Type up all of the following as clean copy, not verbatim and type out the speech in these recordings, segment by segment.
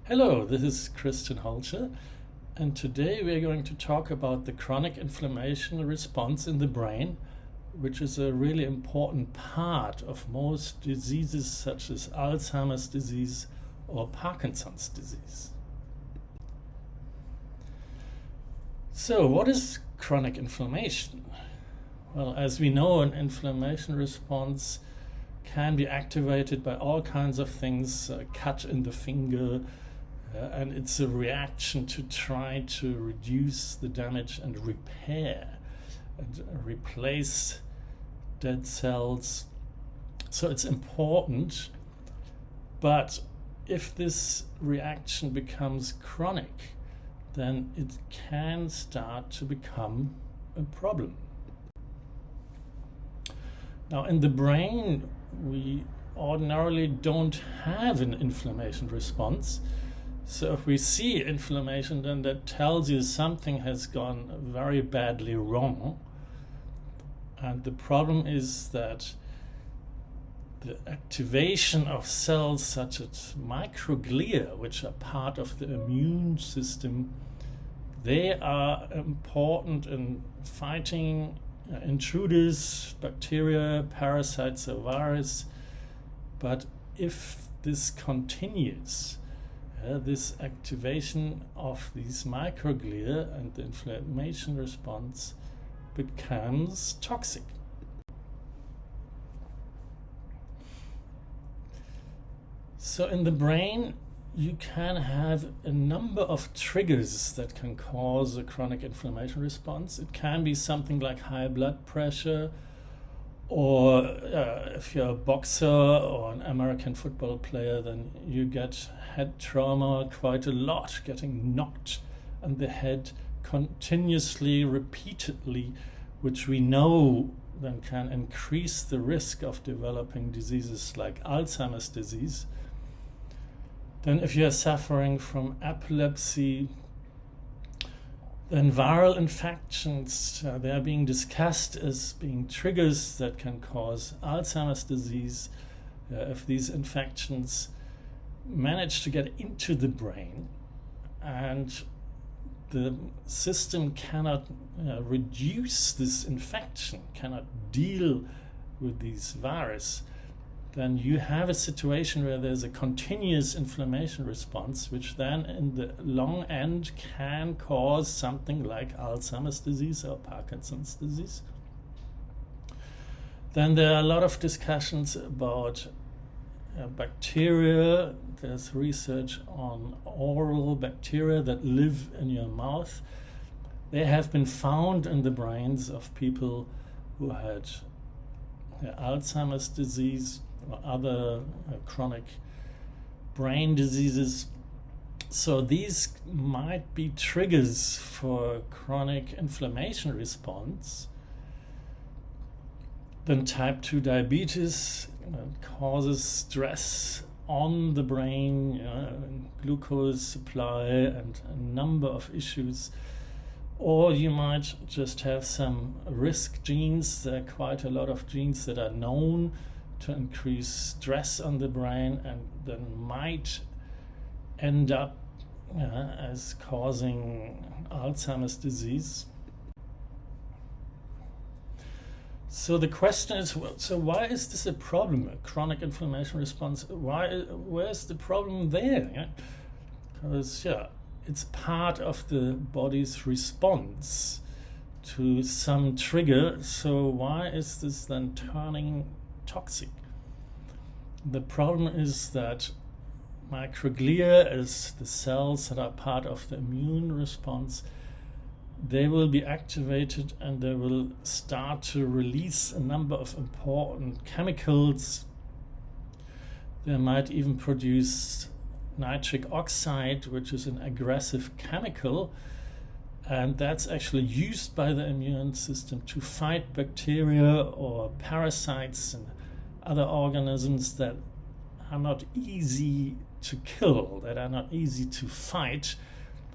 Hello, this is Christian Holscher, and today we are going to talk about the chronic inflammation response in the brain, which is a really important part of most diseases such as Alzheimer's disease or Parkinson's disease. So, what is chronic inflammation? Well, as we know, an inflammation response can be activated by all kinds of things, cut in the finger, and it's a reaction to try to reduce the damage and repair and replace dead cells. So it's important, but if this reaction becomes chronic, then it can start to become a problem. Now, in the brain, we ordinarily don't have an inflammation response. So if we see inflammation, then that tells you something has gone very badly wrong. And the problem is that the activation of cells such as microglia, which are part of the immune system, they are important in fighting intruders, bacteria, parasites, or virus. But if this continues, this activation of these microglia and the inflammation response becomes toxic. So in the brain, you can have a number of triggers that can cause a chronic inflammation response. It can be something like high blood pressure, or if you're a boxer or an American football player, then you get head trauma quite a lot, getting knocked on the head continuously, repeatedly, which we know then can increase the risk of developing diseases like Alzheimer's disease. Then if you're suffering from epilepsy, then viral infections, they are being discussed as being triggers that can cause Alzheimer's disease. If these infections manage to get into the brain and the system cannot reduce this infection, cannot deal with these viruses, then you have a situation where there's a continuous inflammation response, which then in the long end can cause something like Alzheimer's disease or Parkinson's disease. Then there are a lot of discussions about bacteria. There's research on oral bacteria that live in your mouth. They have been found in the brains of people who had Alzheimer's disease or other chronic brain diseases. So these might be triggers for chronic inflammation response. Then type 2 diabetes causes stress on the brain, glucose supply and a number of issues. Or you might just have some risk genes. There are quite a lot of genes that are known to increase stress on the brain and then might end up as causing Alzheimer's disease. So the question is, so why is this a problem, a chronic inflammation response? Where's the problem there? Because it's part of the body's response to some trigger. So why is this then turning toxic? The problem is that microglia, as the cells that are part of the immune response, they will be activated and they will start to release a number of important chemicals. They might even produce nitric oxide, which is an aggressive chemical, and that's actually used by the immune system to fight bacteria or parasites and other organisms that are not easy to kill, that are not easy to fight.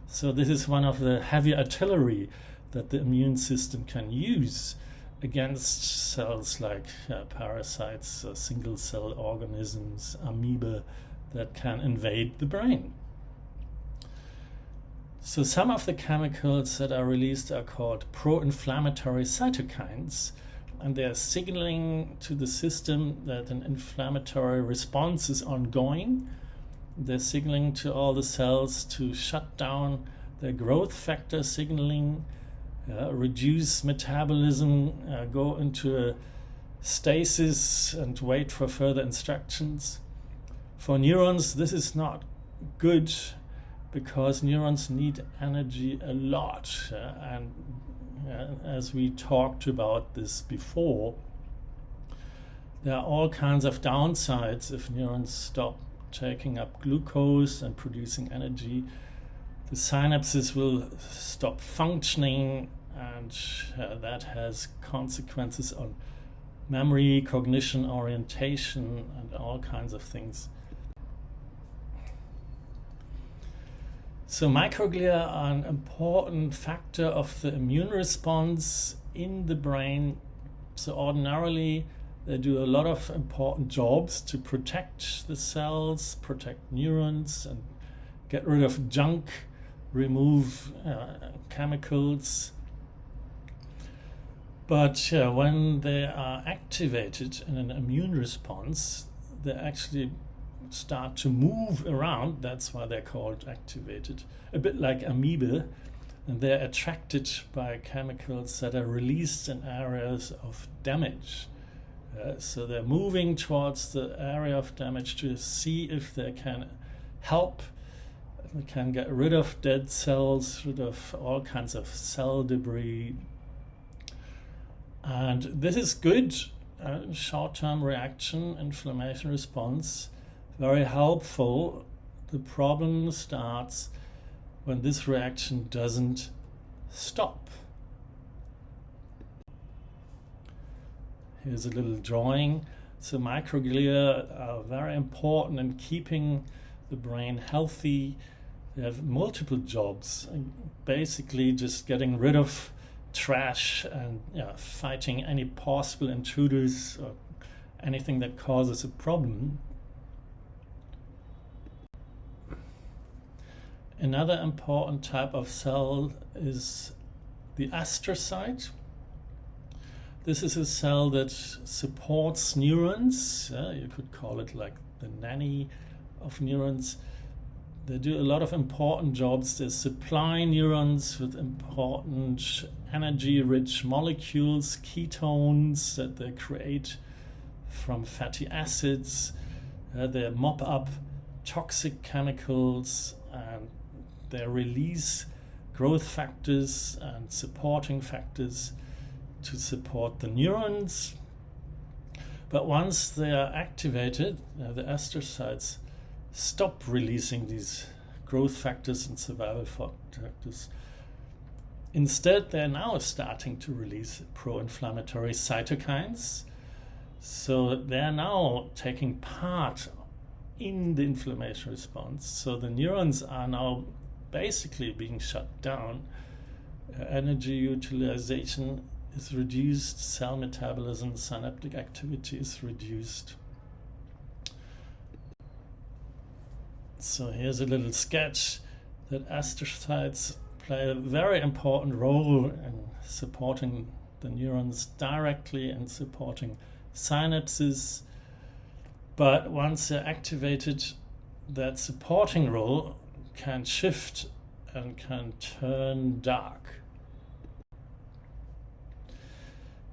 So this is one of the heavy artillery that the immune system can use against cells like parasites, single cell organisms, amoeba that can invade the brain. So some of the chemicals that are released are called pro-inflammatory cytokines, and they're signaling to the system that an inflammatory response is ongoing. They're signaling to all the cells to shut down their growth factor signaling, reduce metabolism, go into a stasis and wait for further instructions. For neurons, this is not good because neurons need energy a lot. And as we talked about this before, there are all kinds of downsides if neurons stop taking up glucose and producing energy. The synapses will stop functioning, and that has consequences on memory, cognition, orientation, and all kinds of things. So microglia are an important factor of the immune response in the brain. So ordinarily, they do a lot of important jobs to protect the cells, protect neurons, and get rid of junk, remove chemicals. But when they are activated in an immune response, they actually start to move around. That's why they're called activated, a bit like amoeba, and they're attracted by chemicals that are released in areas of damage. So they're moving towards the area of damage to see if they can help. They can get rid of dead cells, rid of all kinds of cell debris. And this is good, short-term reaction, inflammation response, very helpful. The problem starts when this reaction doesn't stop. Here's a little drawing. So microglia are very important in keeping the brain healthy. They have multiple jobs, basically just getting rid of trash and fighting any possible intruders or anything that causes a problem. Another important type of cell is the astrocyte. This is a cell that supports neurons. You could call it like the nanny of neurons. They do a lot of important jobs. They supply neurons with important energy-rich molecules, ketones that they create from fatty acids. They mop up toxic chemicals, and they release growth factors and supporting factors to support the neurons. But once they are activated, the astrocytes stop releasing these growth factors and survival factors. Instead, they're now starting to release pro-inflammatory cytokines. So they're now taking part in the inflammation response. So the neurons are now basically being shut down. Energy utilization is reduced, cell metabolism, synaptic activity is reduced. So here's a little sketch that astrocytes play a very important role in supporting the neurons directly and supporting synapses. But once they're activated, that supporting role can shift and can turn dark.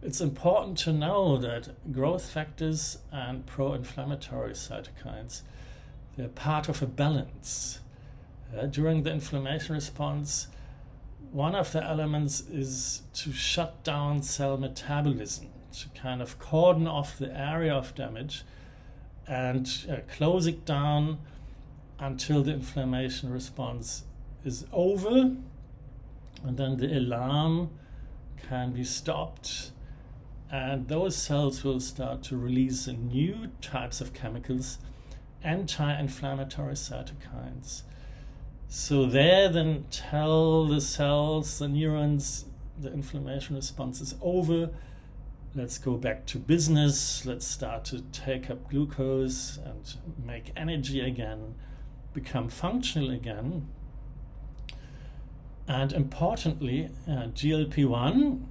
It's important to know that growth factors and pro-inflammatory cytokines, they're part of a balance. During the inflammation response, one of the elements is to shut down cell metabolism, to kind of cordon off the area of damage and close it down until the inflammation response is over, and then the alarm can be stopped, and those cells will start to release new types of chemicals, anti-inflammatory cytokines. So they then tell the cells, the neurons, the inflammation response is over. Let's go back to business. Let's start to take up glucose and make energy again, become functional again. And importantly, GLP-1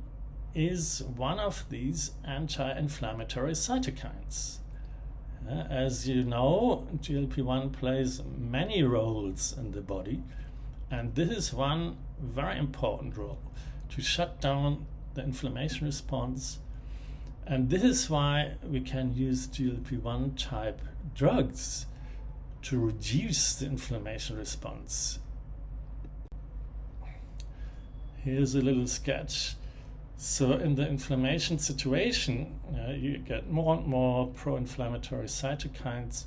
is one of these anti-inflammatory cytokines. As you know, GLP-1 plays many roles in the body, and this is one very important role, to shut down the inflammation response. And this is why we can use GLP-1 type drugs to reduce the inflammation response. Here's a little sketch. So in the inflammation situation, you get more and more pro-inflammatory cytokines,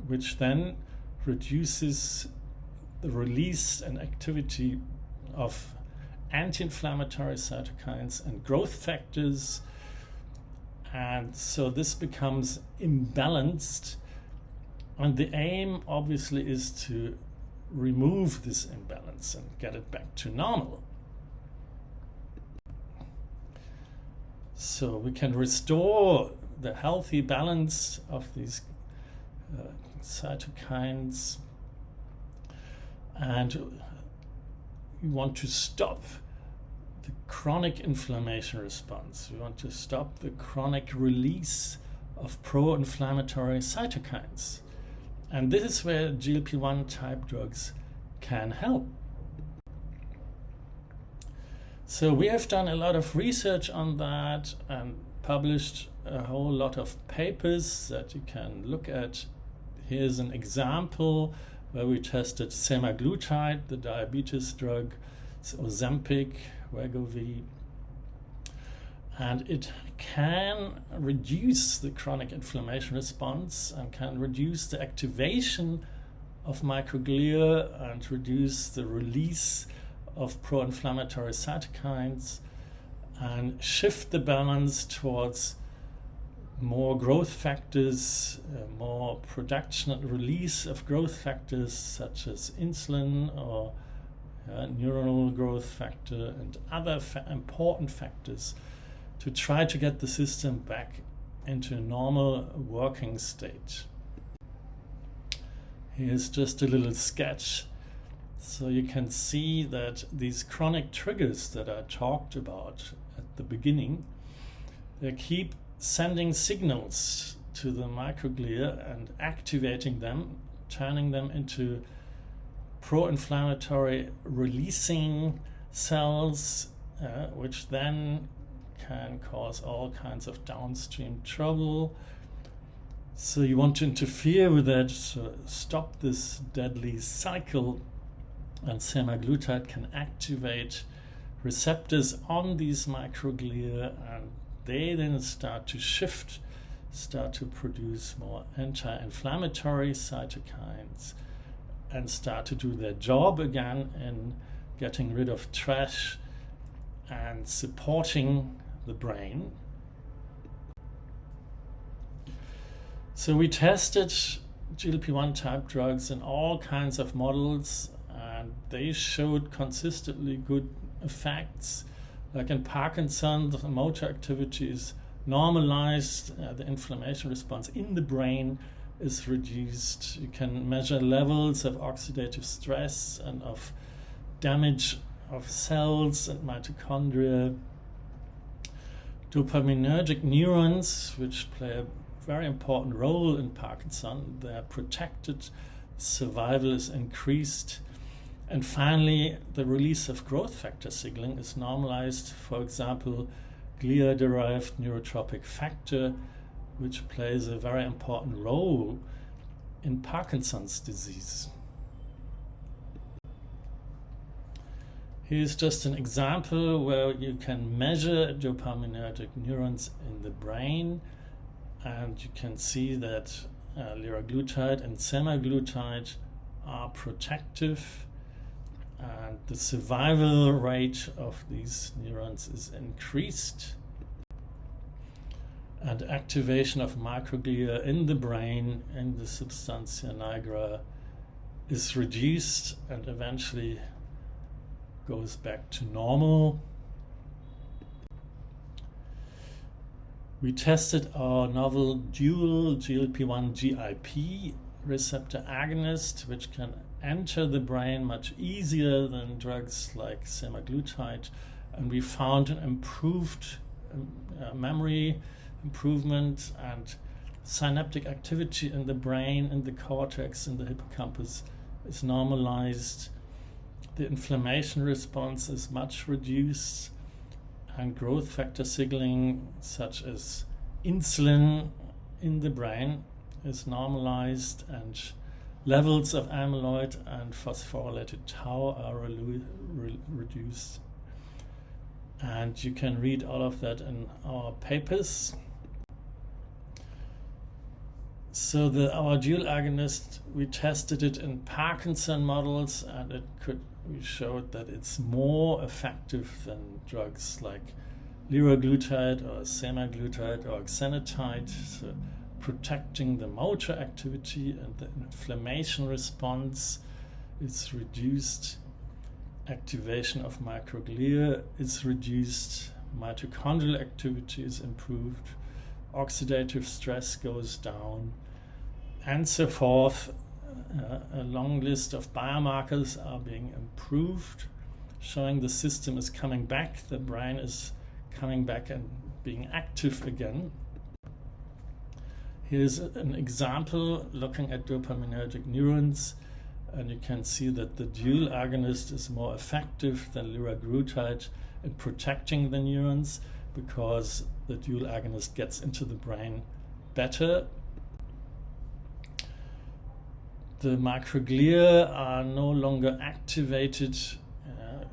which then reduces the release and activity of anti-inflammatory cytokines and growth factors. And so this becomes imbalanced. And the aim obviously is to remove this imbalance and get it back to normal. So we can restore the healthy balance of these cytokines, and we want to stop the chronic inflammation response. We want to stop the chronic release of pro-inflammatory cytokines. And this is where GLP-1 type drugs can help. So we have done a lot of research on that and published a whole lot of papers that you can look at. Here's an example where we tested semaglutide, the diabetes drug, Ozempic, Wegovy, and it can reduce the chronic inflammation response and can reduce the activation of microglia and reduce the release of pro-inflammatory cytokines and shift the balance towards more growth factors, more production and release of growth factors such as insulin or neuronal growth factor and other important factors to try to get the system back into a normal working state. Here's just a little sketch. So you can see that these chronic triggers that I talked about at the beginning, they keep sending signals to the microglia and activating them, turning them into pro-inflammatory releasing cells, which then can cause all kinds of downstream trouble. So you want to interfere with that, so stop this deadly cycle. And semaglutide can activate receptors on these microglia, and they then start to shift, start to produce more anti-inflammatory cytokines and start to do their job again in getting rid of trash and supporting the brain. So we tested GLP-1 type drugs in all kinds of models, and they showed consistently good effects. Like in Parkinson, the motor activity is normalized, the inflammation response in the brain is reduced. You can measure levels of oxidative stress and of damage of cells and mitochondria. Dopaminergic neurons, which play a very important role in Parkinson, they are protected, survival is increased. And finally, the release of growth factor signaling is normalized. For example, glia-derived neurotropic factor, which plays a very important role in Parkinson's disease. Here's just an example where you can measure dopaminergic neurons in the brain, and you can see that liraglutide and semaglutide are protective, and the survival rate of these neurons is increased, and activation of microglia in the brain in the substantia nigra is reduced and eventually goes back to normal. We tested our novel dual GLP-1 GIP receptor agonist, which can enter the brain much easier than drugs like semaglutide, and we found an improved memory improvement, and synaptic activity in the brain, in the cortex, in the hippocampus is normalized. The inflammation response is much reduced, and growth factor signaling such as insulin in the brain is normalized, and levels of amyloid and phosphorylated tau are reduced. And you can read all of that in our papers. So our dual agonist, we tested it in Parkinson models, and we showed that it's more effective than drugs like liraglutide or semaglutide or exenatide, so protecting the motor activity and the inflammation response. It's reduced, activation of microglia is reduced, mitochondrial activity is improved, oxidative stress goes down, and so forth. A long list of biomarkers are being improved, showing the system is coming back, the brain is coming back and being active again. Here's an example looking at dopaminergic neurons, and you can see that the dual agonist is more effective than liraglutide in protecting the neurons, because the dual agonist gets into the brain better. The microglia are no longer activated,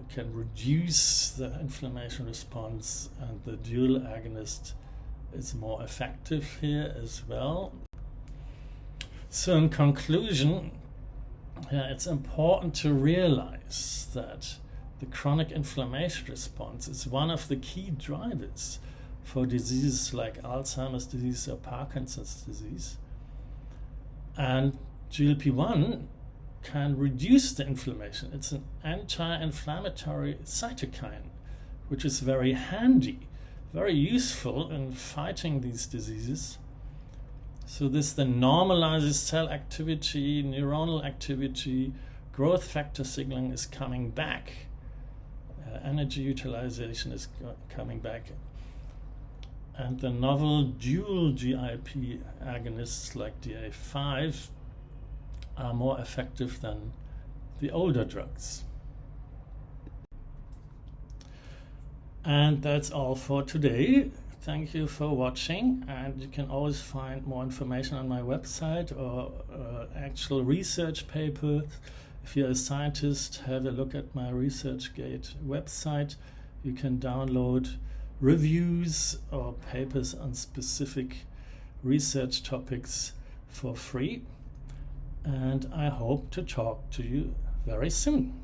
can reduce the inflammation response, and the dual agonist is more effective here as well. So in conclusion, it's important to realize that the chronic inflammation response is one of the key drivers for diseases like Alzheimer's disease or Parkinson's disease. And GLP-1 can reduce the inflammation. It's an anti-inflammatory cytokine, which is very handy, very useful in fighting these diseases. So this then normalizes cell activity, neuronal activity, growth factor signaling is coming back, energy utilization is coming back. And the novel dual GIP agonists like DA5 are more effective than the older drugs. And that's all for today. Thank you for watching, and you can always find more information on my website or actual research papers. If you're a scientist, have a look at my ResearchGate website. You can download reviews or papers on specific research topics for free. And I hope to talk to you very soon.